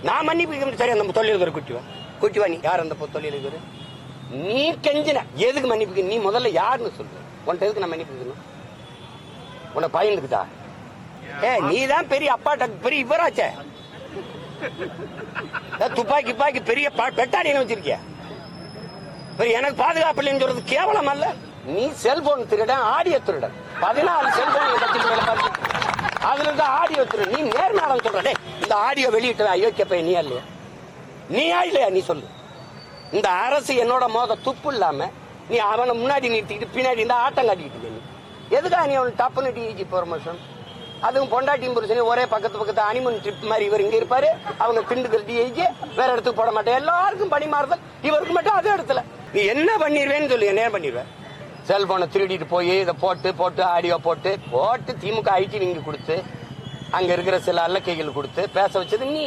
நான் மன்னிப்பு சரி அந்த தொழிலதிபர் குட்டிவா நீ யார் அந்த தொழிலதிபர்? நீ கெஞ்சின எதுக்கு மன்னிப்பு? நீ முதல்ல யாருன்னு சொல்லு. உன்ட்ட எதுக்கு நான் மன்னிப்பு? உன்னை பயந்துக்குதா? நீதான் பெரிய அப்பாட்ட பெரிய இவராச்சே, துப்பாக்கி பெரிய பெட்டாடின்னு வச்சிருக்கிய. எனக்கு பாதுகாப்பு இல்லைன்னு சொல்றது கேவலம் அல்ல. நீ செல்போன் திருடன், ஆடியோ திருடன், 14 செல்போன் அதுல இருந்து ஆடியோ திருடன். நீ நேர்மையாளன் சொல்ற. இந்த ஆடியோ வெளியிட்ட அயோக்கிய பையன் நீ இல்லையா? நீயா இல்லையா? நீ சொல்லு. இந்த அரசு என்னோட மோத துப்பு இல்லாம நீ அவனை முன்னாடி நிறுத்திக்கிட்டு பின்னாடி இந்த ஆட்டம் காட்டிக்கிட்டு நீ எதுக்கா? நீ அவன் டப்புன்னு டிஜி ப்ரொமோஷன், அதுவும் பொண்டாட்டியும் புருஷனே ஒரே பக்கத்து அனிமன் ட்ரிப் மாதிரி. இவர் இங்க இருப்பாரு, அவங்க திண்டுக்கல் டிஐஜி வேற இடத்துக்கு போட மாட்டேன். எல்லாருக்கும் பணி மாறுதல், இவருக்கு மட்டும் அதே இடத்துல. நீ என்ன பண்ணிடுவேன்னு சொல்லி என்ன பண்ணிடுவேன்? செல்போனை திருடிட்டு போய் இதை போட்டு ஆடியோ போட்டு திமுக ஐடி நீங்க கொடுத்து அங்க இருக்கிற சில அல்லக்கைகள் கொடுத்து பேச வச்சது நீ.